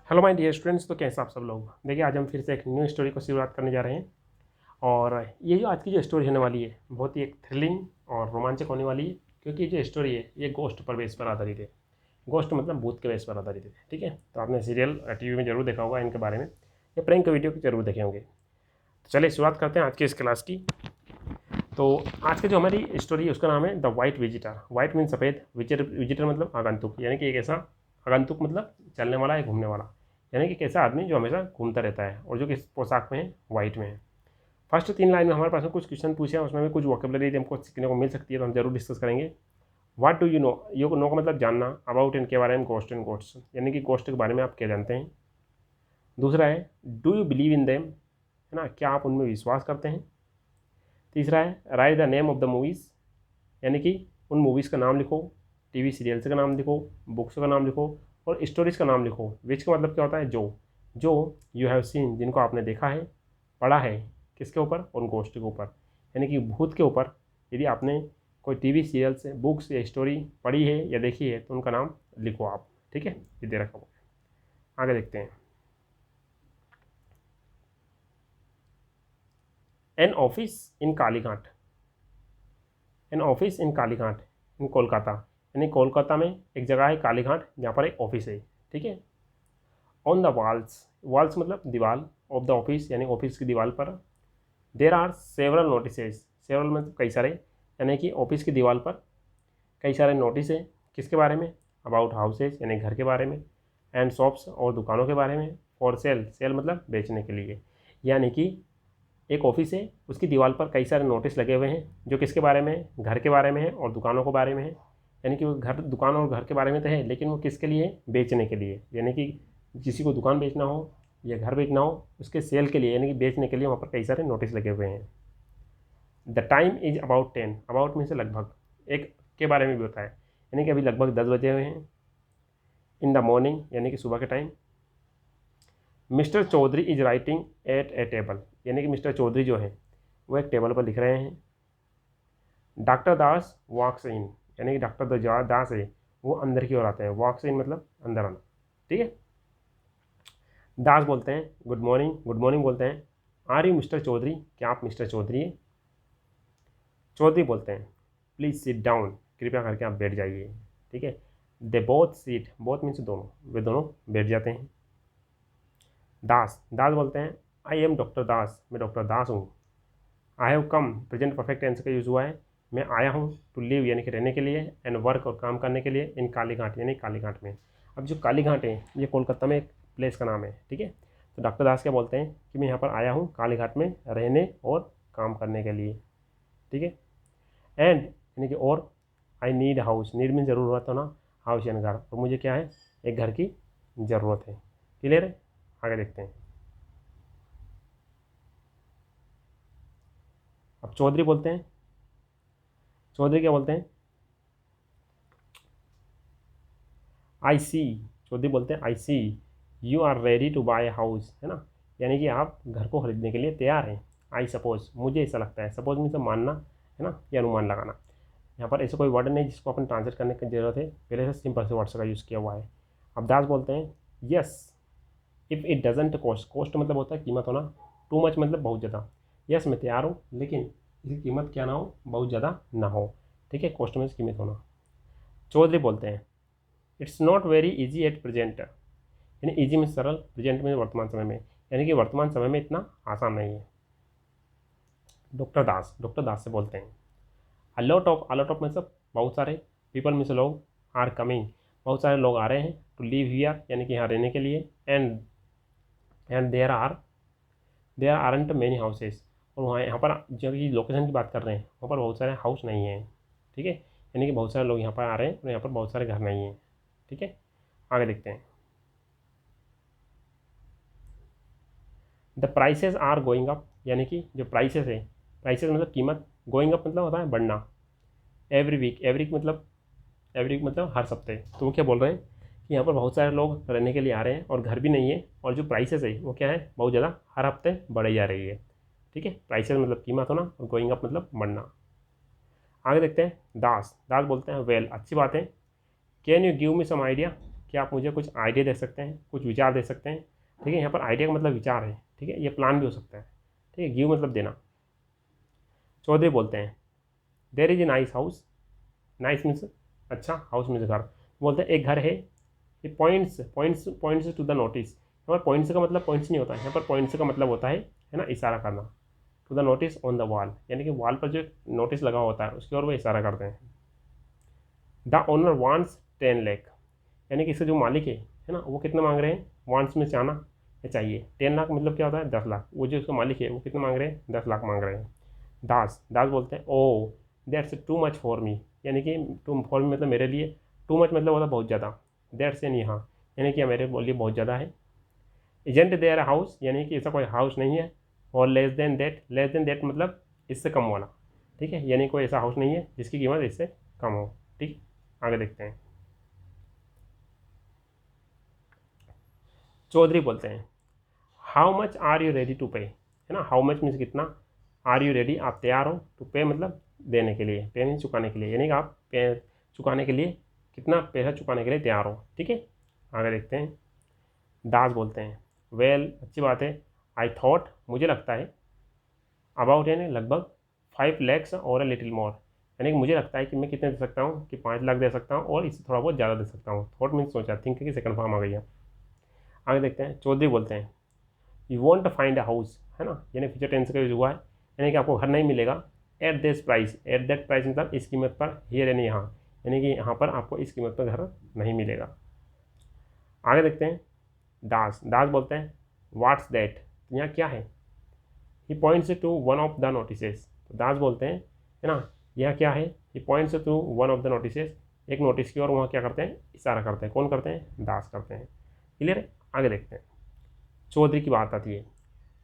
Hello my dear students. तो कैसे आप सब लोग। देखिए आज हम फिर से एक न्यू स्टोरी को शुरुआत करने जा रहे हैं और ये जो आज की जो स्टोरी होने वाली है बहुत ही एक थ्रिलिंग और रोमांचक होने वाली है, क्योंकि ये जो स्टोरी है ये गोस्ट पर बेस पर आधारित है। गोस्ट मतलब भूत के बेस पर आधारित है। ठीक है, तो आपने सीरियल टीवी में जरूर देखा होगा इनके बारे में, या प्रैंक वीडियो जरूर देखे होंगे। तो चलिए शुरुआत करते हैं आज की इस क्लास की। तो आज की जो हमारी स्टोरी है उसका नाम है the white visitor. White mean सफ़ेद, विजिटर मतलब आगंतुक, यानी कि एक ऐसा आगंतुक मतलब चलने वाला या घूमने वाला, यानी कि एक ऐसा आदमी जो हमेशा घूमता रहता है और जो कि पोशाक में है, वाइट में है। फर्स्ट 3 लाइन में हमारे पास में कुछ क्वेश्चन पूछे हैं, उसमें भी कुछ वोकेबलरी हमको सीखने को मिल सकती है, तो हम जरूर डिस्कस करेंगे। व्हाट डू यू नो, ये नो का मतलब जानना, अबाउट इनके बारे में, गोस्ट एंड गोस्ट्स यानी कि गोस्ट के बारे में आप क्या जानते हैं। दूसरा है do you believe in them, है ना, क्या आप उनमें विश्वास करते हैं। तीसरा है right the name of the movies, यानी कि उन मूवीज़ का नाम लिखो, टीवी सीरियल्स का नाम लिखो, बुक्स का नाम लिखो और स्टोरीज़ का नाम लिखो। विच का मतलब क्या होता है, जो यू हैव सीन, जिनको आपने देखा है, पढ़ा है, किसके ऊपर, उन गोष्ठ के ऊपर, यानी कि भूत के ऊपर। यदि आपने कोई टीवी सीरियल्स बुक्स या स्टोरी पढ़ी है या देखी है तो उनका नाम लिखो आप। ठीक है, ये दे रखा हुआ है। आगे देखते हैं। An office in Kalighat, an office in Kalighat in Kolkata, यानी कोलकाता में एक जगह है कालीघाट जहाँ पर एक ऑफिस है। ठीक है। ऑन द वॉल्स, वॉल्स मतलब दीवार, ऑफ द ऑफिस यानी ऑफिस की दीवार पर there are several notices, several मतलब कई सारे, यानी कि ऑफिस की दीवार पर कई सारे नोटिस है। किसके बारे में, अबाउट हाउसेज यानी घर के बारे में, एंड शॉप्स और दुकानों के बारे में, फॉर सेल, सेल मतलब बेचने के लिए। यानी कि एक ऑफिस है, उसकी दीवार पर कई सारे नोटिस लगे हुए हैं जो किसके बारे में है, घर के बारे में है और दुकानों के बारे में है। यानी कि वो घर, दुकान और घर के बारे में तो है, लेकिन वो किसके लिए, बेचने के लिए, यानी कि किसी को दुकान बेचना हो या घर बेचना हो उसके सेल के लिए, यानी कि बेचने के लिए वहाँ पर कई सारे नोटिस लगे हुए हैं। The time is about 10, about mean से लगभग, एक के बारे में भी होता है, यानी कि अभी लगभग 10 बजे हुए हैं। इन द मॉर्निंग यानी कि सुबह के time. Mister Chaudhary is writing at a table, यानी कि मिस्टर चौधरी जो है वो एक टेबल पर लिख रहे हैं। डॉक्टर दास वॉक्स इन, यानी कि डॉक्टर दास है वो अंदर की ओर आते हैं। वॉक्स इन मतलब अंदर आना। ठीक है। दास बोलते हैं गुड मॉर्निंग, गुड मॉर्निंग बोलते हैं। आर यू मिस्टर चौधरी, क्या आप मिस्टर चौधरी हैं। चौधरी बोलते हैं प्लीज़ सिट डाउन, कृपया करके आप बैठ जाइए। ठीक है। They both seat, both means दोनों, वे दोनों बैठ जाते हैं। दास, दास बोलते हैं आई एम डॉक्टर दास, मैं डॉक्टर दास हूँ। I have come, present perfect tense का यूज़ हुआ है, मैं आया हूँ। टू लिव यानी कि रहने के लिए, एंड वर्क और काम करने के लिए, इन कालीघाट यानी कालीघाट में। अब जो कालीघाट है ये कोलकाता में एक प्लेस का नाम है। ठीक है। तो डॉक्टर दास क्या बोलते हैं कि मैं यहाँ पर आया हूँ कालीघाट में रहने और काम करने के लिए। ठीक है। एंड यानी कि और, आई नीड हाउस, नीड में ज़रूरत हो ना, हाउस यानी घर, तो मुझे क्या है, एक घर की ज़रूरत है। क्लियर है। आगे देखते हैं। अब चौधरी बोलते हैं, चौधरी क्या बोलते हैं, आई सी, चौधरी बोलते हैं I see you are ready to buy house, है ना, यानी कि आप घर को खरीदने के लिए तैयार हैं। आई सपोज, मुझे ऐसा लगता है, सपोज मीन से मानना, है ना, या अनुमान लगाना। यहाँ पर ऐसा कोई वर्ड नहीं जिसको अपन ट्रांसलेट करने की जरूरत है, पहले से सिंपल से वर्ड्स का यूज़ किया हुआ है। अब दास बोलते हैं yes if it doesn't cost, cost मतलब होता है कीमत होना, टू मच मतलब बहुत ज़्यादा। यस मैं तैयार हूँ, लेकिन इसकी कीमत क्या ना हो, बहुत ज़्यादा ना हो। ठीक है, कॉस्ट में कीमत होना। चौधरी बोलते हैं it's not very easy at present, यानी इजी में सरल, प्रेजेंट में वर्तमान समय में, यानी कि वर्तमान समय में इतना आसान नहीं है। डॉक्टर दास, डॉक्टर दास से बोलते हैं अलॉट ऑफ में सब बहुत सारे, पीपल में से लोग, आर कमिंग बहुत सारे लोग आ रहे हैं, टू लिव हियर यानी कि यहाँ रहने के लिए, and there aren't many houses, और वहाँ यहाँ पर जो कि लोकेशन की बात कर रहे हैं वहाँ पर बहुत सारे हाउस नहीं हैं। ठीक है, यानी कि बहुत सारे लोग यहाँ पर आ रहे हैं और यहाँ पर बहुत सारे घर नहीं हैं। ठीक है, आगे देखते हैं। The prices are going up, यानी कि जो प्राइसेस है, प्राइसेस मतलब कीमत, गोइंग अप मतलब होता है बढ़ना। एवरी वीक, एवरी वीक मतलब हर सप्ते। तो वो क्या बोल रहे हैं कि यहाँ पर बहुत सारे लोग रहने के लिए आ रहे हैं और घर भी नहीं है, और जो प्राइसेस है वो क्या है, बहुत ज़्यादा हर हफ्ते बढ़ी जा रही है। ठीक है, प्राइसेस मतलब कीमत होना और गोइंग अप मतलब बढ़ना। आगे देखते हैं। दास, दास बोलते हैं वेल अच्छी बात है। Can you give me some idea, क्या आप मुझे कुछ आइडिया दे सकते हैं, कुछ विचार दे सकते हैं। ठीक है, यहाँ पर आइडिया का मतलब विचार है। ठीक है, ये प्लान भी हो सकता है। ठीक है, गिव मतलब देना। चौधरी बोलते हैं there is a nice house. Nice means अच्छा, हाउस मीन्स घर। बोलते हैं एक घर है। ये points points points to the notice. यहाँ पर पॉइंट्स का मतलब पॉइंट्स नहीं होता है, यहाँ पर पॉइंट्स का मतलब होता है ना, इशारा करना। To the notice on the wall, यानी कि वॉल पर जो नोटिस लगा होता है उसकी ओर वो इशारा करते हैं। द ओनर वांट्स 10 लाख, यानी कि इसका जो मालिक है ना, वो कितना मांग रहे हैं। वांट्स में चाहना या चाहिए। 10 लाख मतलब क्या होता है, 10 लाख। वो जो उसका मालिक है वो कितना मांग रहे हैं, 10 लाख मांग रहे हैं। दास दास बोलते हैं ओ that's too much for me, यानी कि टू फॉर मी मतलब मेरे लिए। टू मच मतलब होता है बहुत ज़्यादा। दैट्स यानी यहाँ, यानी कि मेरे लिए बहुत ज़्यादा है। इजेंट देयर हाउस, यानी कि ऐसा कोई हाउस नहीं है। और लेस देन दैट मतलब इससे कम वाला। ठीक है, यानी कोई ऐसा हाउस नहीं है जिसकी कीमत इससे कम हो। ठीक, आगे देखते हैं। चौधरी बोलते हैं how much are you ready to pay, है ना। हाउ मच मीन्स कितना, आर यू रेडी आप तैयार हो, टू पे मतलब देने के लिए, पे मीन्स चुकाने के लिए, यानी कि आप पे चुकाने के लिए कितना पैसा चुकाने के लिए तैयार हो। ठीक है, आगे देखते हैं। दास बोलते हैं वेल अच्छी बात है। आई थॉट मुझे लगता है। अबाउट यानी लगभग 5 लैक्स और अ लिटिल मोर, यानी कि मुझे लगता है कि मैं कितने दे सकता हूँ, कि 5 लाख दे सकता हूँ और इससे थोड़ा बहुत ज़्यादा दे सकता हूँ। थॉट मीन्स सोचा, थिंक की सेकंड फॉर्म आ गई है। आगे देखते हैं। चौधरी बोलते हैं you want to find a house, है ना, यानी फ्यूचर टेंस का यूज हुआ है, यानी कि आपको घर नहीं मिलेगा। At this price, at that price मतलब इस कीमत पर, हियर यानी यहाँ, यानी कि यहाँ पर आपको इस कीमत पर घर नहीं मिलेगा। आगे देखते हैं। दास दास बोलते हैं व्हाट्स दैट, यहाँ क्या है। He points to one of the notices, तो दास बोलते हैं है ना, यह क्या है। He points to one of the notices, एक नोटिस की ओर वहाँ क्या करते हैं, इशारा करते हैं। कौन करते हैं, दास करते हैं। क्लियर है, आगे देखते हैं। चौधरी की बात आती है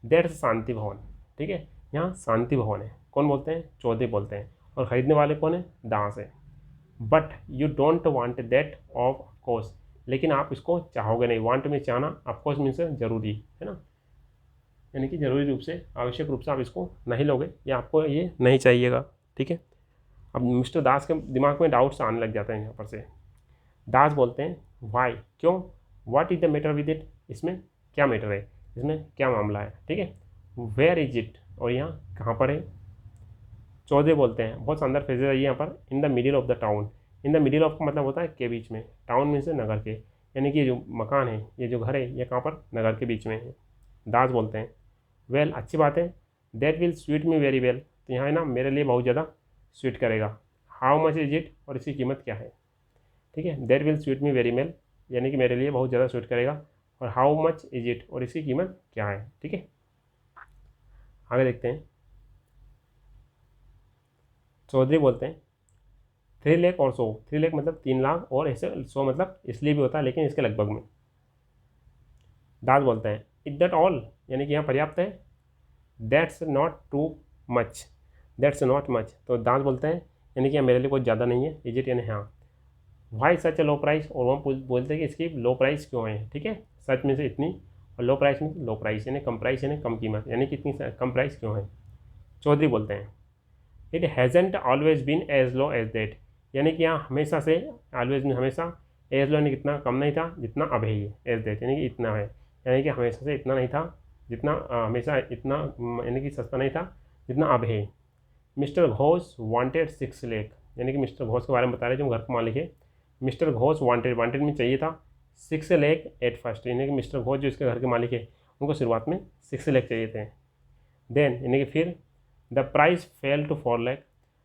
दैट्स शांति भवन। ठीक है, यहाँ शांति भवन है। कौन बोलते हैं, चौधरी बोलते हैं। और खरीदने वाले कौन है, दास है। But you don't want that of course, लेकिन आप इसको चाहोगे नहीं। वांट में चाहना, ऑफकोर्स मीन्स जरूरी, है ना, यानी कि जरूरी रूप से, आवश्यक रूप से आप इसको नहीं लोगे या आपको ये नहीं चाहिएगा। ठीक है, अब मिस्टर दास के दिमाग में डाउट्स आने लग जाते हैं यहाँ पर से। दास बोलते हैं वाई, क्यों, what is the matter with it, इसमें क्या मैटर है, इसमें क्या मामला है। ठीक है, वेयर इज इट, और यहाँ कहाँ पर है। चौधरी बोलते हैं बहुत शानदार फ्रेजेस है यहाँ पर, in the middle of the town. In the middle of का मतलब होता है के बीच में, टाउन मीन्स नगर के, यानी कि ये जो मकान है, ये जो घर है, ये कहाँ पर, नगर के बीच में है। दास बोलते हैं वेल अच्छी बात है। That will sweet me very well, तो यहाँ है ना मेरे लिए बहुत ज़्यादा स्वीट करेगा। हाउ मच इज इट, और इसकी कीमत क्या है। ठीक है, that will sweet me very well, यानी कि मेरे लिए बहुत ज़्यादा स्वीट करेगा। और हाउ मच इज इट, और इसकी कीमत क्या है। ठीक है, आगे देखते हैं। चौधरी बोलते हैं 3 लाख और 100, 3 लाख मतलब 3 लाख, और ऐसे 100 मतलब इसलिए भी होता है लेकिन इसके लगभग में। दास बोलते हैं इज दैट ऑल, यानी कि यहाँ पर्याप्त है। That's not too much, that's not much, तो दास बोलते हैं यानी कि मेरे लिए कुछ ज़्यादा नहीं है। इज इट यानी हाँ। वाई सच ए लो प्राइस, और वो बोलते हैं कि इसकी लो प्राइस क्यों है। ठीक है, सच में से इतनी, और लो प्राइस में लो प्राइस यानी कम प्राइस, यानी कम कीमत, यानी कि इतनी कम प्राइस क्यों है। चौधरी बोलते हैं it hasn't always been as low as that, यानी कि यहाँ हमेशा से, ऑलवेज में हमेशा, एज लो यानी कितना कम नहीं था जितना अब है, ये एज दैट यानी कि इतना है, यानी कि हमेशा से इतना नहीं था जितना हमेशा इतना, यानी कि सस्ता नहीं था जितना अब है। मिस्टर घोष वांटेड 6 लाख, यानी कि मिस्टर घोष के बारे में बता रहे जो घर का मालिक है। मिस्टर घोष वांटेड, वांटेड में चाहिए था 6 लाख एट फर्स्ट, यानी कि मिस्टर घोष जो इसके घर के मालिक है उनको शुरुआत में 6 लाख चाहिए थे। देन यानी कि फिर the price fell to 4 lakh,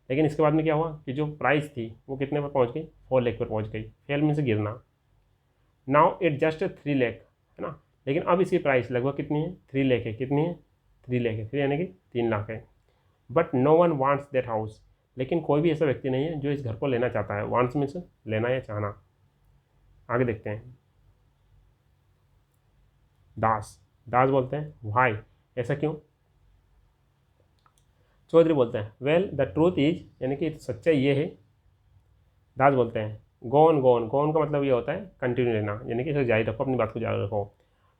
लेकिन इसके बाद में क्या हुआ कि जो प्राइस थी वो कितने पर पहुंच गई, 4 लाख पर पहुंच गई। फेल में से गिरना। नाउ इट जस्ट 3 लाख, है ना, लेकिन अब इसकी प्राइस लगभग कितनी है, 3 लाख है। कितनी है, 3 लाख है, 3 यानी कि 3 लाख है। But no one wants that house, लेकिन कोई भी ऐसा व्यक्ति नहीं है जो इस घर को लेना चाहता है। वांट्स मीन्स लेना या चाहना। आगे देखते हैं। दास दास बोलते हैं भाई ऐसा क्यों। चौधरी बोलते हैं वेल द ट्रूथ इज, यानी कि सच्चाई ये है। दास बोलते हैं गोन गोन, गोन का मतलब ये होता है कंटिन्यू रहना, यानी कि इसे जारी रखो, अपनी बात को जारी रखो।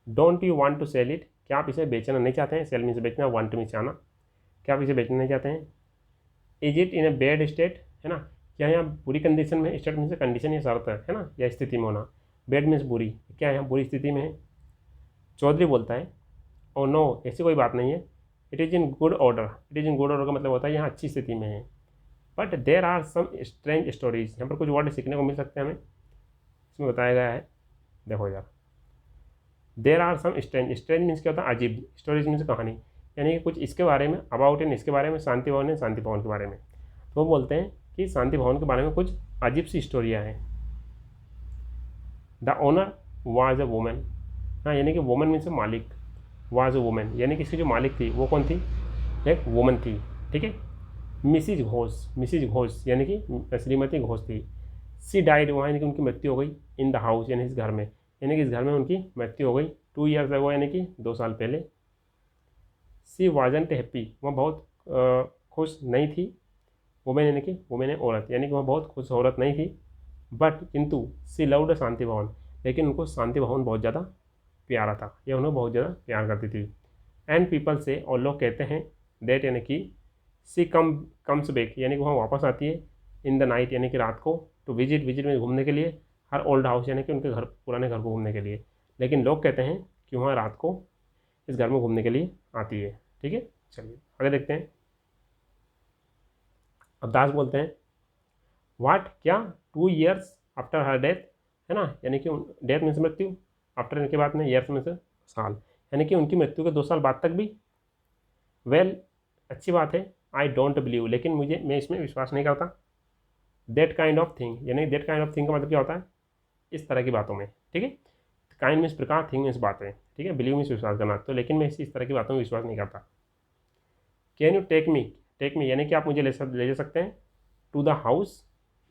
Don't you want to sell it, क्या आप इसे बेचना नहीं चाहते हैं। सेल मीन्स बेचना, वांट मीन्स चाहना, क्या आप इसे बेचना नहीं चाहते हैं। Is it in a bad state, है ना, क्या यहाँ बुरी कंडीशन में, स्टेट मीन्स कंडीशन या शर्त है ना, या स्थिति में होना। बैड मीन्स बुरी, क्या है बुरी स्थिति में है। चौधरी बोलता है ओ नो, ऐसी कोई बात नहीं है, it is in good order. It is in good order का मतलब होता है यहाँ अच्छी स्थिति में है। But there are some strange stories, यहाँ पर कुछ वर्ड सीखने को मिल सकते हैं हमें। इसमें बताया गया है, देखो यार, there are some strange, strange means क्या होता है अजीब, स्टोरीज मीन्स कहानी, यानी कि कुछ इसके बारे में, अबाउट इन इसके बारे में, शांति भवन है शांति भवन के बारे में। तो वो बोलते हैं कि शांति भवन के बारे में कुछ अजीब सी स्टोरियाँ हैं। The owner was a women, हाँ यानी कि वुमेन मीन्स मालिक, वाज अ वुमेन यानी कि इसकी जो मालिक थी वो कौन थी, एक वुमन थी, ठीक है। मिसिज घोष, मिसिज घोष यानी कि श्रीमती घोष थी। सी डाइड, वहाँ यानी कि उनकी मृत्यु हो गई, इन द हाउस यानी इस घर में, यानी कि इस घर में उनकी मृत्यु हो गई 2 ईयर्स अगो यानी कि 2 साल पहले। सी वाजंट हैप्पी, वह बहुत खुश नहीं थी। वुमेन यानी कि वुमेन है औरत, यानी कि वह बहुत खुश औरत नहीं थी। बट किंतु सी लव्ड शांति भवन, लेकिन उनको शांति भवन बहुत ज़्यादा प्यारा था, या उन्हें बहुत ज़्यादा प्यार करती थी। एंड पीपल से, और लोग कहते हैं, दैट यानी कि सी कम्स बैक यानी कि वहाँ वापस आती है, इन द नाइट यानी कि रात को, टू विजिट, विजिट में घूमने के लिए, हर ओल्ड हाउस यानी कि उनके घर, पुराने घर को घूमने के लिए। लेकिन लोग कहते हैं कि वहाँ रात को इस घर में घूमने के लिए आती है, ठीक है। चलिए आगे देखते हैं। अब दास बोलते हैं वाट, क्या, 2 ईयर्स आफ्टर हर डेथ, है ना, यानी कि डेथ में से मृत्यु, आफ्टर इनके बाद में, ईयर्स में से साल, यानी कि उनकी मृत्यु के 2 साल बाद तक भी। वेल, अच्छी बात है। आई डोंट बिलीव, लेकिन मैं इसमें विश्वास नहीं करता। दैट काइंड ऑफ थिंग, यानी दैट काइंड ऑफ थिंग का मतलब क्या होता है, इस तरह की बातों में, ठीक है। काइंड मीन्स प्रकार, थिंग मीन्स बातें, ठीक है। बिलीव मीन्स विश्वास करना, तो लेकिन मैं इस तरह की बातों में विश्वास नहीं करता। कैन यू टेक मी यानी कि आप मुझे ले जा सकते हैं, टू द हाउस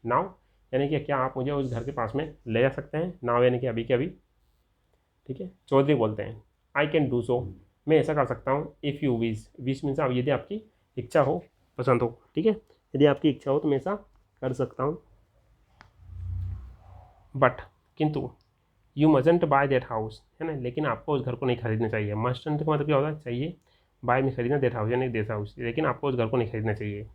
नाउ, यानी कि क्या आप मुझे उस घर के पास में ले जा सकते हैं, नाउ यानी कि अभी के अभी, ठीक है। चौधरी बोलते हैं आई कैन डू सो, मैं ऐसा कर सकता हूँ, इफ़ यू विश मीन्स आप, यदि आपकी इच्छा हो, पसंद हो, ठीक है, यदि आपकी इच्छा हो तो मैं ऐसा कर सकता हूँ। बट किंतु यू मजंट बाय दैट हाउस, है ना, लेकिन आपको उस घर को नहीं खरीदना चाहिए। मस्टंट का मतलब क्या होता है, चाहिए, बाय में खरीदना, दैट हाउस यानी दैट हाउस, लेकिन आपको उस घर को नहीं खरीदना चाहिए।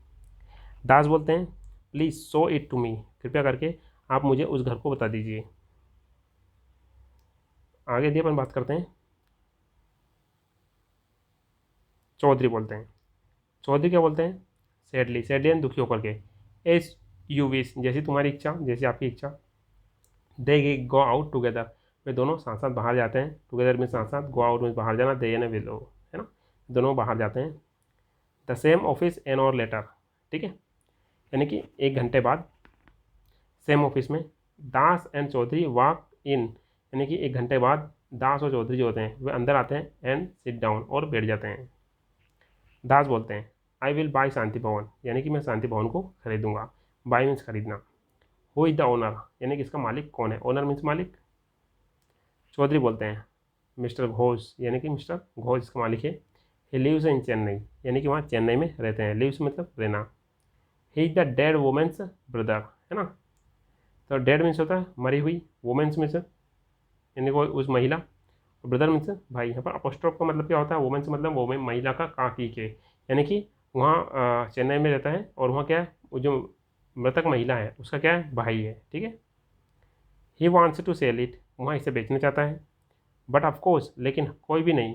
दास बोलते हैं please show it to me, कृपया करके आप मुझे उस घर को बता दीजिए। आगे दी अपन बात करते हैं। चौधरी बोलते हैं, चौधरी क्या बोलते हैं, सैडली, सैडली यानी दुखी होकर के, एज यू विश जैसी तुम्हारी इच्छा, जैसी आपकी इच्छा। दे गो आउट टुगेदर, वे दोनों साथ साथ बाहर जाते हैं, टुगेदर में साथ साथ, गो आउट में बाहर जाना, दे यानी वे लोग, है ना, दोनों बाहर जाते हैं। द सेम ऑफिस एन और लेटर, ठीक है, यानी कि 1 घंटे बाद, सेम ऑफिस में। दास एंड चौधरी वॉक इन, यानी कि 1 घंटे बाद दास और चौधरी जो होते हैं वे अंदर आते हैं, एंड सिट डाउन और बैठ जाते हैं। दास बोलते हैं आई विल बाय शांति भवन, यानी कि मैं शांति भवन को खरीदूंगा। बाय मीन्स खरीदना। हु इज़ द ओनर, यानी कि इसका मालिक कौन है, ओनर मीन्स मालिक। चौधरी बोलते हैं मिस्टर घोष, यानी कि मिस्टर घोष इसका मालिक है। ही लिव्स इन चेन्नई, यानी कि वहाँ चेन्नई में रहते हैं, लिव्स मतलब रहना। He is the dead women's brother, है ना, तो डेड मीन्स होता है मरी हुई, वुमेन्स मीन्स यानी कि उस महिला, ब्रदर मीन्स भाई। यहाँ पर अपोस्ट्रोफ का मतलब क्या होता है, वुमेन्स मतलब वो महिला का काकी के, यानी कि वहाँ चेन्नई में रहता है, और वहाँ क्या है, वो जो मृतक महिला है उसका क्या है, भाई है, ठीक है। He wants to sell it, वहाँ इसे बेचना चाहता है। बट ऑफकोर्स, लेकिन कोई भी नहीं,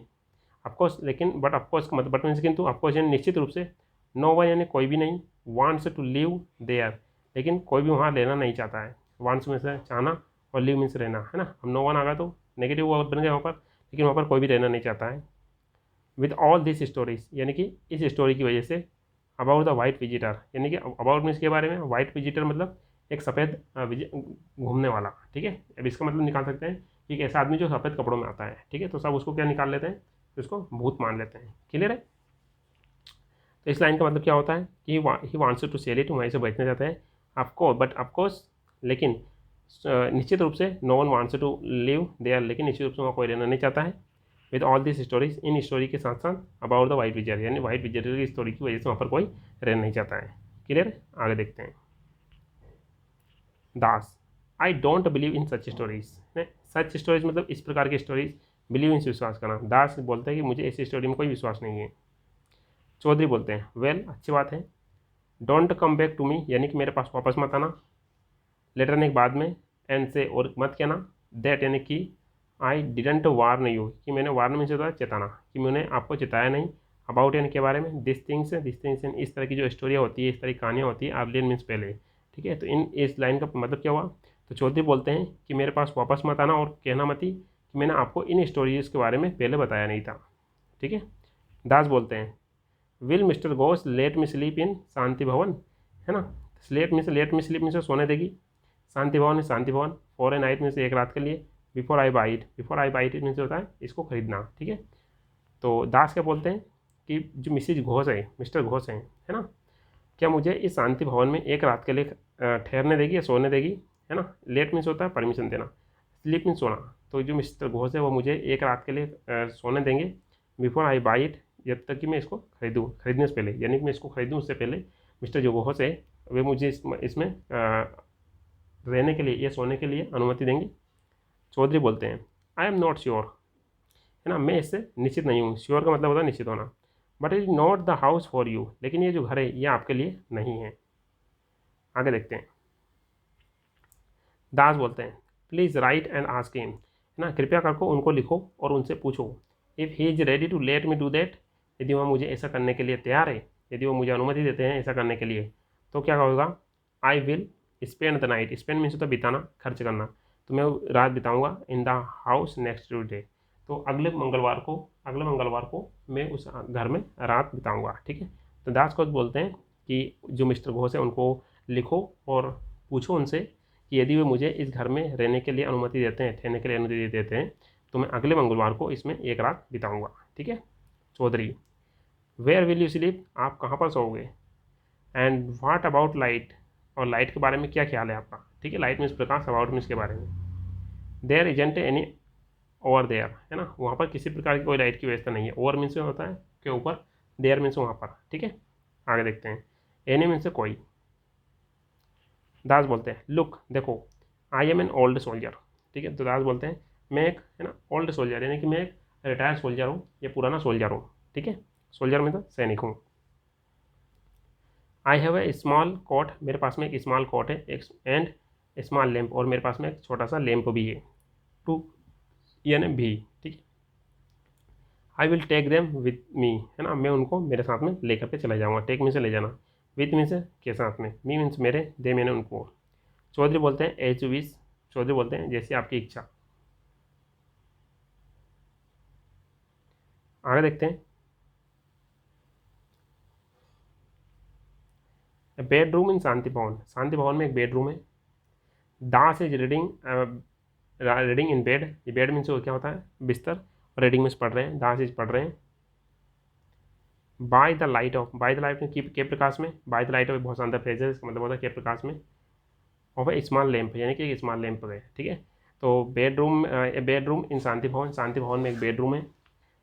ऑफकोर्स लेकिन, बट ऑफकोर्स का मतलब, बट मीन्स किंतु, ऑफकोर्स यानी निश्चित रूप से, नो वन यानी कोई भी नहीं, वांट्स टू लिव देयर, लेकिन कोई भी वहाँ लेना नहीं चाहता है। वांट्स में से चाहना, और लिव मीन्स रहना, है ना, हम नो वन आ गया तो नेगेटिव वर्ड बन गया वहाँ पर, लेकिन वहाँ पर कोई भी रहना नहीं चाहता है। विद ऑल दिस स्टोरीज, यानी कि इस स्टोरी की वजह से, अबाउट द वाइट विजिटर, यानी कि अबाउट मीन्स के बारे में, वाइट विजिटर मतलब एक सफ़ेद घूमने वाला, ठीक है। अब इसका मतलब निकाल सकते हैं कि एक ऐसा आदमी जो सफ़ेद कपड़ों में आता है, ठीक है, तो सब उसको क्या निकाल लेते हैं, उसको भूत मान लेते हैं। क्लियर है। तो इस लाइन का मतलब क्या होता है कि he wants to sell it, वहीं से बेचना चाहते हैं आपको, बट ऑफकोर्स लेकिन, निश्चित रूप से, no one wants to live there, लेकिन निश्चित रूप से वहाँ कोई रहना नहीं चाहता है। With all this stories, in story के साथ साथ, अबाउट द वाइट विजिटर, यानी वाइट विजिटर की स्टोरी की वजह से वहाँ पर कोई रहना नहीं चाहता है। क्लियर है। आगे देखते हैं। Das I don't believe in such stories, such stories मतलब इस प्रकार की स्टोरीज, बिलीव इन विश्वास करना। दास बोलते हैं कि मुझे ऐसी स्टोरी में कोई विश्वास नहीं है। चौधरी बोलते हैं वेल, अच्छी बात है। Don't come back to me, यानी कि मेरे पास वापस मत आना। लेटर ने बाद में, एंड से और मत कहना, दैट यानी कि आई डिडेंट वार्न यू, कि मैंने वार्न में से होता है चेताना, कि मैंने आपको चेताया नहीं, अबाउट यानी के बारे में, दिस थिंग्स इस तरह की जो स्टोरियाँ होती है, इस तरह की कहानियाँ होती है, अर्लियर मीन्स पहले, ठीक है। तो इस लाइन का मतलब क्या हुआ, तो चौधरी बोलते हैं कि मेरे पास वापस मत आना और कहना मत ही कि मैंने आपको इन स्टोरीज के बारे में पहले बताया नहीं था, ठीक है। दास बोलते हैं will mister Ghosh let me sleep in Shanti Bhavan, है ना। लेट मी स्लीप में से सोने देगी, शांति भवन है शांति भवन, फॉर ए नाइट में से एक रात के लिए, बिफोर आई बाई इट में से होता है इसको खरीदना, ठीक है। तो दास क्या बोलते हैं कि जो मिसिज घोष है, मिस्टर घोष है ना, क्या मुझे इस शांति भवन में एक रात के लिए ठहरने देगी या सोने देगी, है ना। लेट मीन्स होता है परमिशन देना, स्लीप मीन्स सोना, तो जो मिस्टर घोष है वो मुझे एक रात के लिए सोने देंगे, बिफोर आई बाई इट, जब तक कि मैं इसको खरीदने से पहले, यानी कि मैं इसको खरीदूँ उससे पहले मिस्टर जो घोष है वे मुझे इसमें रहने के लिए या सोने के लिए अनुमति देंगे। चौधरी बोलते हैं आई एम नॉट श्योर, है ना, मैं इससे निश्चित नहीं हूँ, श्योर का मतलब होता है निश्चित होना, but it is not the house for you, लेकिन ये जो घर है ये आपके लिए नहीं है। आगे देखते हैं। दास बोलते हैं please write and ask him, है ना, कृपया करके उनको लिखो और उनसे पूछो, if he is ready to let me do that, यदि वह मुझे ऐसा करने के लिए तैयार है, यदि वो मुझे अनुमति देते हैं ऐसा करने के लिए, तो क्या होगा, I will spend the night, spend means होता है बिताना, खर्च करना, तो मैं रात बिताऊंगा in the house next Tuesday, तो अगले मंगलवार को मैं उस घर में रात बिताऊंगा, ठीक है। तो दास कोच बोलते हैं कि जो मिस्टर घोष है उनको लिखो और पूछो उनसे कि यदि वे मुझे इस घर में रहने के लिए अनुमति देते हैं, ठहरने के लिए अनुमति देते हैं, तो मैं अगले मंगलवार को इसमें एक रात बिताऊंगा, ठीक है। Chaudhary where will you sleep, आप कहाँ पर सोओगे, एंड व्हाट अबाउट लाइट, और लाइट के बारे में क्या ख्याल है आपका, ठीक है। लाइट मीन्स प्रकाश, अबाउट मीन्स के बारे में, there isn't any over there, है ना, वहाँ पर किसी प्रकार की कोई लाइट की व्यवस्था नहीं है, ओवर मीन्स होता है के ऊपर, देयर मीन्स वहाँ पर, ठीक है। आगे देखते हैं। एनी मीन्स कोई। दास बोलते हैं लुक देखो, I am an old soldier, ठीक है। तो दास बोलते हैं मैं एक, है ना, ओल्ड सोल्जर यानी कि मैं एक रिटायर्ड सोल्जर हूँ या पुराना सोल्जर हूँ, ठीक है। सोल्जर में तो सैनिक हूँ। I have a small coat, मेरे पास में एक स्मॉल कोट है, एक एंड स्मॉल लैम्प, और मेरे पास में एक छोटा सा लैम्प भी है, टू यानी भी, ठीक है। I will take them with me, है ना, मैं उनको मेरे साथ में लेकर के चला जाऊँगा, टेक मी से ले जाना, विथ मी से के साथ में, मी मीन्स मेरे, दे मैंने उनको। चौधरी बोलते हैं एज विश, चौधरी बोलते हैं जैसे आपकी इच्छा। आगे देखते हैं। बेडरूम इन शांति भवन, शांति भवन में एक बेडरूम है। दास इज रीडिंग इन बेड, ये बेड मीन्स क्या होता है बिस्तर, रीडिंग मीन्स पढ़ रहे हैं, दास इज पढ़ रहे हैं। By the light of, by the light में के प्रकाश में, बाय द लाइट ऑफ बहुत शानदार फ्रेज है, इसका मतलब होता है के प्रकाश में, ऑफ ए स्मॉल लैंप यानी कि एक स्मॉल लैंप है, ठीक है। तो बेडरूम इन शांति भवन, शांति भवन में एक बेडरूम है।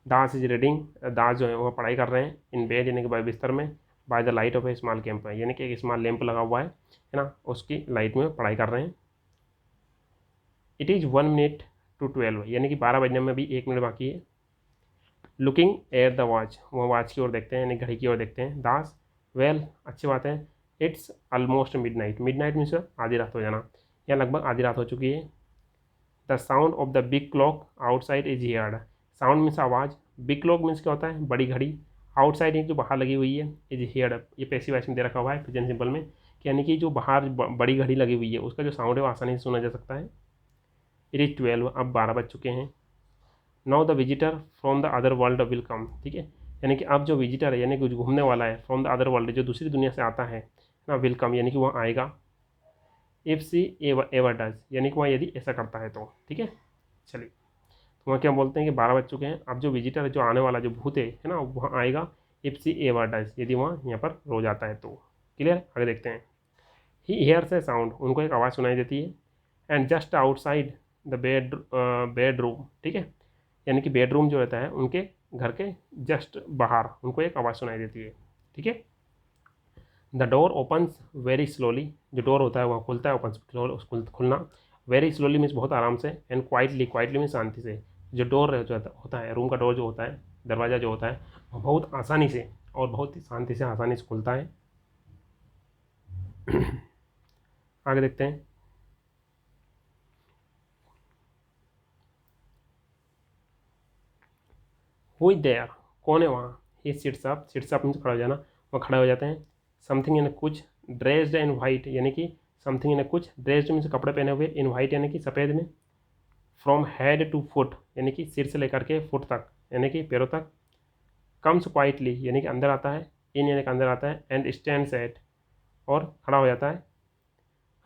दास इज रीडिंग, दास जो है वो पढ़ाई कर रहे हैं, इन बेड यानी कि बिस्तर में, by the light of A small camp है यानी कि एक स्मॉल लैंप लगा हुआ है ना, उसकी लाइट में पढ़ाई कर रहे हैं। इट इज़ 1 minute to 12 यानी कि 12 बजने में भी 1 मिनट बाकी है। लुकिंग एट द वॉच, वह वॉच की ओर देखते हैं यानी घड़ी की ओर देखते हैं। दास वेल अच्छी बात है, it's almost midnight, midnight means आधी रात हो जाना, या लगभग आधी रात हो चुकी है। The sound of the big clock outside is heard, sound means आवाज़, बिग क्लॉक मीन्स क्या होता है बड़ी घड़ी, आउटसाइड जो बाहर लगी हुई है, इज हियर्ड ये पैसिव वॉइस में दे रखा हुआ है प्रेजेंट सिंपल में, यानी कि जो बाहर बड़ी घड़ी लगी हुई है उसका जो साउंड है वो आसानी से सुना जा सकता है। इट इज़ 12, अब 12 बज चुके हैं। Now the visitor from the other world will come, ठीक है, यानी कि अब जो विजिटर है यानी कि जो घूमने वाला है, फ्रॉम द अदर वर्ल्ड जो दूसरी दुनिया से आता है ना, विल कम यानी कि वह आएगा। इफ़ सी एवर डज यानी कि वह यदि ऐसा करता है तो, ठीक है। चलिए तो वहाँ क्या बोलते हैं कि 12 बज चुके हैं, अब जो विजिटर है जो आने वाला जो भूत है ना वहाँ आएगा, इफ़ सी एवर डज यदि वहाँ यहाँ पर रोज आता है तो। क्लियर, आगे देखते हैं। ही हेयर्स ए साउंड, उनको एक आवाज़ सुनाई देती है। And just outside the bedroom, ठीक है, यानी कि बेडरूम जो रहता है उनके घर के जस्ट बाहर उनको एक आवाज़ सुनाई देती है, ठीक है। The door opens very slowly, जो डोर होता है वह खुलता है, ओपन खुलना, वेरी स्लोली मीन्स बहुत आराम से, एंड क्वाइटली, क्वाइटली मीन्स शांति से। जो डोर जो होता है रूम का डोर जो होता है, दरवाज़ा जो होता है वह बहुत आसानी से और बहुत ही शांति से आसानी से खुलता है। आगे देखते हैं। हु इज देयर, कौन है वहाँ। He sits up, sits up means खड़ा हो जाना, वो खड़े हो जाते हैं। समथिंग इन कुछ, ड्रेस्ड इन वाइट यानी कि समथिंग इन कुछ, ड्रेस्ड मीन्स कपड़े पहने हुए, इन वाइट यानी कि सफ़ेद में। फ्रॉम हेड टू फुट यानी कि सिर से लेकर के फुट तक यानी कि पैरों तक। कम्स क्वाइटली यानी कि अंदर आता है, इन यानी कि अंदर आता है, एंड स्टैंड्स एट और खड़ा हो जाता है,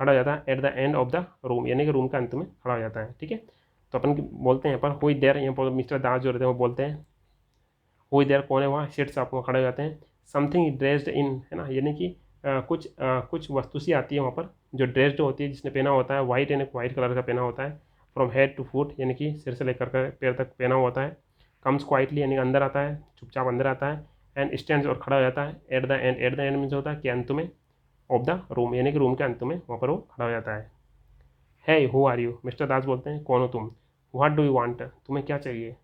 खड़ा हो जाता है at the end of the room यानी कि रूम के अंत में खड़ा हो जाता है। ठीक है, तो अपन बोलते हैं यहाँ पर हुई देर, यहाँ पर मिस्टर दास जो रहते हैं वो बोलते हैं हुई देर, कौन है वहाँ, सिट्स अप, वहाँ खड़े हो जाते हैं। समथिंग ड्रेस्ड इन है ना, यानी कि कुछ वस्तु सी आती है वहाँ पर जो ड्रेस्ड होती है, जिसने पहना होता है वाइट यानी वाइट कलर का पहना होता है। फ्रॉम हेड टू फुट यानी कि सिर से लेकर कर पैर तक पहना हुआ होता है। कम्स क्वाइटली यानी कि अंदर आता है, चुपचाप अंदर आता है। एंड स्टैंड्स और खड़ा हो जाता है। At the end, at the end means होता है कि अंत में, ऑफ द रूम यानी कि रूम के अंत में वहाँ पर वो खड़ा हो जाता है। है who are you, mister Das बोलते हैं कौन हो तुम। व्हाट डू यू वांट, तुम्हें क्या चाहिए।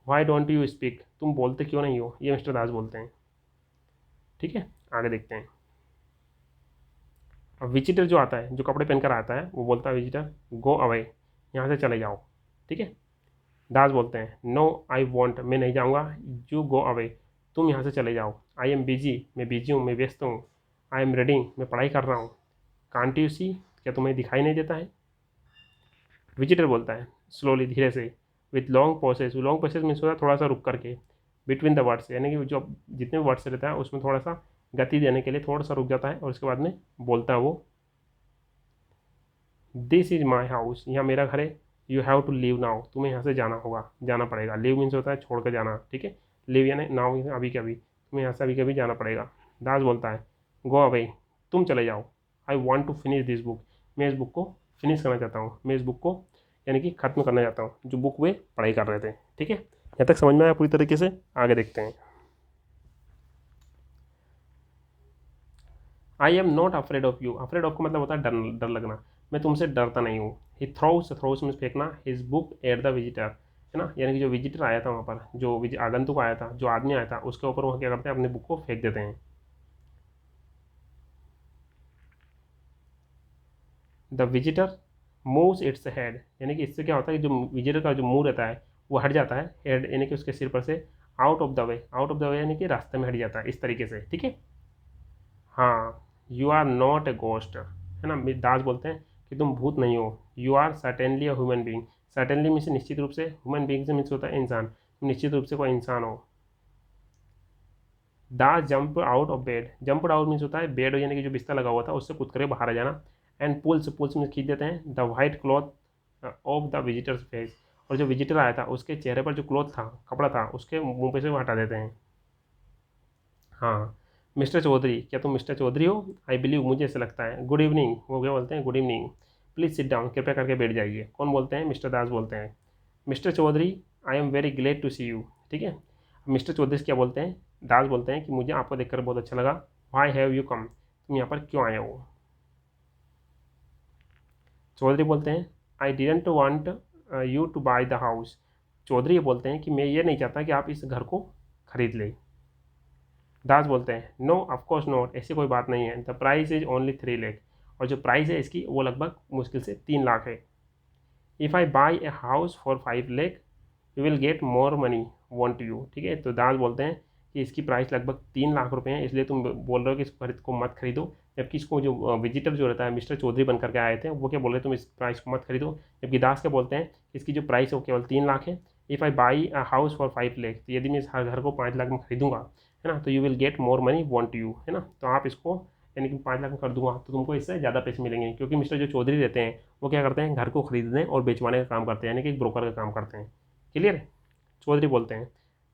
वाई डोंट यू स्पीक, तुम बोलते क्यों नहीं हो, ये मिस्टर दास बोलते हैं। ठीक है, आगे देखते हैं। अब विजिटर जो आता है, जो कपड़े पहनकर आता है, वो बोलता है विजिटर गो अवे, यहाँ से चले जाओ। ठीक है, दास बोलते हैं नो आई वॉन्ट, मैं नहीं जाऊँगा। यू गो अवे, तुम यहाँ से चले जाओ। आई एम बिजी, मैं बिजी हूँ, मैं व्यस्त हूँ। आई एम रीडिंग, मैं पढ़ाई कर रहा हूँ। कांट यू सी, क्या तुम्हें दिखाई नहीं देता है। विजिटर बोलता है स्लोली, धीरे से। With long possesses, long possesses means होता है थोड़ा सा रुक करके। बिटवीन द वर्ड्स यानी कि जो जितने भी वर्ड्स रहता है उसमें थोड़ा सा गति देने के लिए थोड़ा सा रुक जाता है और उसके बाद में बोलता है वो दिस इज माई हाउस, यहाँ मेरा घर है। You have to leave now, तुम्हें यहाँ से जाना होगा, जाना पड़ेगा। लीव मीन्स होता है छोड़ कर जाना। ठीक है, लीव यानी नाउ अभी के अभी, तुम्हें यहाँ से अभी के अभी जाना पड़ेगा। दास बोलता है गो अवे, तुम चले जाओ। I want to finish this book, मैं इस बुक को फिनिश करना चाहता हूँ, मैं इस बुक को यानी कि ख़त्म करना चाहता हूँ जो बुक वे पढ़ाई कर रहे थे। ठीक है, यहाँ तक समझ में आया पूरी तरीके से, आगे देखते हैं। I am not afraid of you, afraid of का मतलब होता है डर, डर लगना। मैं तुमसे डरता नहीं हूँ। ही थ्रोस, थ्रोस में फेंकना, his book at the visitor है ना, यानी कि जो विजिटर आया था वहाँ पर, जो आगंतुक आया था, जो आदमी आया था, उसके ऊपर वहाँ क्या करते हैं, अपनी बुक को फेंक देते हैं। The visitor moves its head, यानी कि इससे क्या होता है कि जो विजिटर का जो मुंह रहता है वो हट जाता है, हेड यानी कि उसके सिर पर से। Out of the way, out of the way यानी कि रास्ते में हट जाता है, इस तरीके से। ठीक है, हाँ, you are not a ghost है ना, दास बोलते हैं कि तुम भूत नहीं हो। You are certainly a human being, certainly means निश्चित रूप से, ह्यूमन बींग से मीन्स होता है इंसान, तुम निश्चित रूप से कोई इंसान हो। Das jump out of bed, jump out means होता है बेड यानी कि जो बिस्तर लगा हुआ था उससे कूद कर बाहर आ जाना। एंड पुल्स, पुल्स मीन्स खींच देते हैं the white cloth of the visitors face, और जो विजिटर आया था उसके चेहरे पर जो क्लॉथ था, कपड़ा था, उसके मुंह पे से वो हटा देते हैं। हाँ, मिस्टर चौधरी, क्या तुम मिस्टर चौधरी हो। आई बिलीव, मुझे ऐसा लगता है। गुड इवनिंग, वो क्या बोलते हैं, good evening. Please sit down, कृपया करके बैठ जाइए। कौन बोलते हैं, मिस्टर दास बोलते हैं। Mister Chaudhary I am very glad to see you. ठीक है, मिस्टर चौधरी से क्या बोलते हैं, दास बोलते हैं कि मुझे आपको देखकर बहुत अच्छा लगा। वाई हैव यू कम, तुम यहाँ पर क्यों आए हो। चौधरी बोलते हैं I didn't want you to buy the house, Chaudhary ये बोलते हैं कि मैं ये नहीं चाहता कि आप इस घर को खरीद लें। दास बोलते हैं नो ऑफकोर्स नॉट, ऐसी कोई बात नहीं है। The price is only 3 lakh, और जो प्राइस है इसकी वो लगभग मुश्किल से 3 लाख है। If I by a house for 5 lakh you will get more money want you. ठीक है, तो दास बोलते हैं कि इसकी प्राइस लगभग 3 लाख रुपए हैं, इसलिए तुम बोल रहे हो कि इस खरीद को मत खरीदो। जबकि इसको जो विजिटर जो रहता है, मिस्टर चौधरी बन करके आए थे, वो क्या बोल रहे हैं, तुम इस प्राइस को मत खरीदो। जबकि दास क्या बोलते हैं, इसकी जो प्राइस है वो केवल 3 लाख है। If I by a house for 5 lakh, तो यदि मैं इस घर को 5 लाख में खरीदूंगा है ना, तो you will get more money want you है ना, तो आप इसको यानी कि 5 लाख में कर दूंगा तो तुमको इससे ज़्यादा पैसे मिलेंगे। क्योंकि मिस्टर जो चौधरी रहते हैं वो क्या करते हैं, घर को खरीदने और बेचवाने का काम करते हैं, यानी कि एक ब्रोकर का काम करते हैं। क्लियर। चौधरी बोलते हैं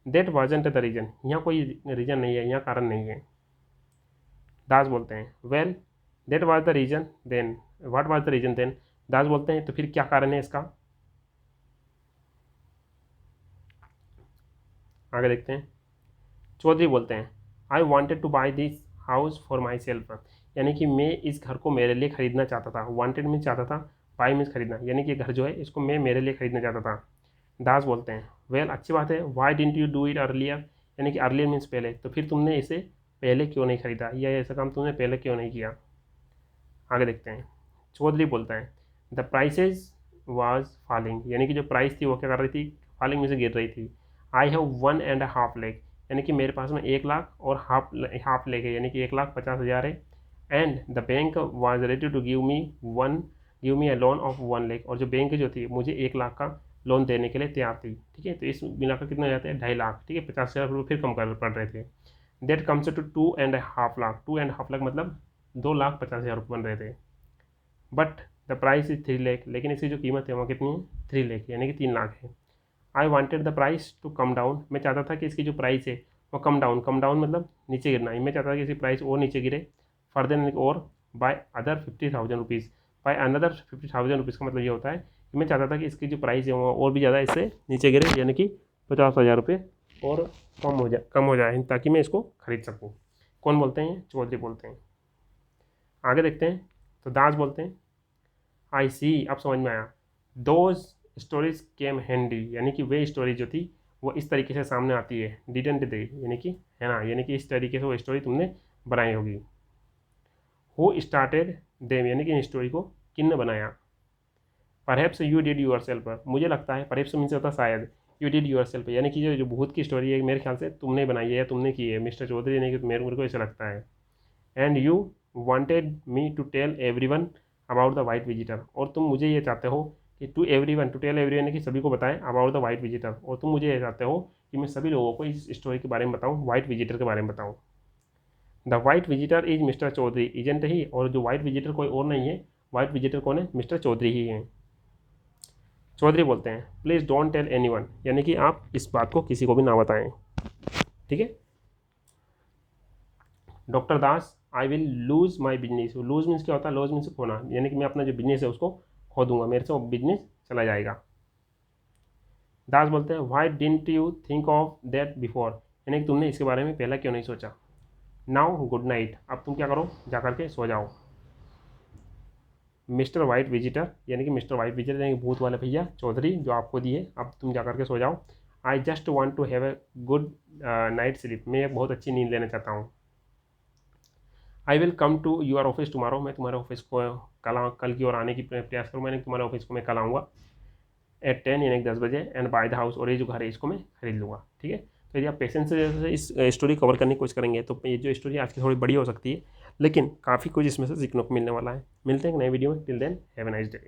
देट वाजंट द रीजन, यहाँ कोई रीजन नहीं है, यहाँ कारण नहीं है। दास बोलते हैं well that was the reason then, what was the reason then. Das बोलते हैं तो फिर क्या कारण है इसका। आगे देखते हैं। चौधरी बोलते हैं I wanted two by this house for my self, यानी कि मैं इस घर को मेरे लिए खरीदना चाहता था। वॉन्टेड मीन्स चाहता था, बाई मीन्स खरीदना, यानी कि घर जो है इसको मैं मेरे लिए खरीदना चाहता था। दास बोलते हैं वेल अच्छी बात है। Y didn't you do it earlier, यानी कि अर्लियर मीन्स पहले, तो फिर तुमने इसे पहले क्यों नहीं खरीदा, या ऐसा काम तुमने पहले क्यों नहीं किया। आगे देखते हैं। चौधरी बोलता है द प्राइसेज वाज फॉलिंग, यानी कि जो प्राइस थी वो क्या कर रही थी, फॉलिंग में से गिर रही थी। आई हैव 1.5 लाख, यानी कि मेरे पास में 1 लाख और हाफ लाख है, यानी कि 1,50,000 है। And the bank was ready to give me a loan of 1 lakh, और जो बैंक जो थी मुझे 1 लाख का लोन देने के लिए तैयार थी। ठीक है, तो इस मिलाकर कितना हो जाता है 2.5 लाख। ठीक है, 50,000 रुपये फिर कम कर पड़ रहे थे। That comes to 2.5 lakh. 2.5 lakh मतलब 2,50,000 रुपये बन रहे थे। But the price is 3 lakh, लेकिन इसकी जो कीमत है वो कितनी है 3 लाख, यानी कि 3 लाख है। I wanted the price to come down, मैं चाहता था कि इसकी जो प्राइस है वो कम डाउन मतलब नीचे गिरना है। मैं चाहता था कि इसकी प्राइस और नीचे गिरे फर्दर और by other 50,000 rupees. By another 50,000 rupees का मतलब ये होता है कि मैं चाहता था कि इसकी जो प्राइस है वो और भी ज़्यादा इससे नीचे गिरे, यानी कि 50,000 रुपये और कम हो जाए ताकि मैं इसको खरीद सकूँ। कौन बोलते हैं? चौधरी बोलते हैं। आगे देखते हैं, तो दास बोलते हैं आई सी, अब समझ में आया। दोज स्टोरीज केम हैंडी, यानी कि वे स्टोरी जो थी वो इस तरीके से सामने आती है, डिडंट दे, यानी कि है ना, यानी कि इस तरीके से वो स्टोरी तुमने बनाई होगी। हु स्टार्टेड देम, यानी कि इन स्टोरी को किन बनाया। Perhaps you did yourself, मुझे लगता है परहैप्स मीन्स होता शायद, यू डिड यूर सेल्फ, यानी कि जो भूत की स्टोरी है मेरे ख्याल से तुमने बनाई है या तुमने की है मिस्टर चौधरी, यानी कि मेरे को ऐसा लगता है। And you wanted me to tell everyone about the white visitor, और तुम मुझे ये चाहते हो कि टू टेल एवरीवन, कि सभी को बताएं अबाउट द वाइट विजिटर, और तुम मुझे ये चाहते हो कि मैं सभी लोगों को इस स्टोरी के बारे में बताऊं, वाइट विजिटर के बारे में बताऊं। The white visitor is mister Chaudhary isn't he, और जो वाइट विजिटर कोई और नहीं है, वाइट विजिटर कौन है? मिस्टर चौधरी ही है। चौधरी बोलते हैं प्लीज़ डोंट टेल एनीवन, यानी कि आप इस बात को किसी को भी ना बताएं। ठीक है। Doctor Das I will lose my business, lose means क्या होता है? लूज मीन्स खोना, यानी कि मैं अपना जो बिजनेस है उसको खो दूंगा, मेरे से वो बिजनेस चला जाएगा। दास बोलते हैं Y didn't you think of that before, यानी कि तुमने इसके बारे में पहले क्यों नहीं सोचा। नाउ गुड नाइट, अब तुम क्या करो, जा करके सो जाओ। मिस्टर वाइट विजिटर, यानी कि मिस्टर वाइट विजिटर यानी कि भूत वाले भैया चौधरी जो आपको दिए, अब तुम जा करके सो जाओ। I just want to have a good night sleep, मैं एक बहुत अच्छी नींद लेना चाहता हूँ। I will come to your office tomorrow, मैं तुम्हारे ऑफिस को कल की ओर आने की प्रयास करूँ, मैंने तुम्हारे ऑफिस को मैं कल आऊँगा एट 10, यानी कि 10 बजे। एंड बाय द हाउस, और ये जो घर है इसको मैं खरीद लूँगा। ठीक है, तो यदि आप पेशेंस से इस स्टोरी कवर करने की कोशिश करेंगे तो ये जो स्टोरी आज की थोड़ी बड़ी हो सकती है, लेकिन काफ़ी कुछ इसमें से सीखने को मिलने वाला है। मिलते हैं एक नई वीडियो में, till then have a nice day.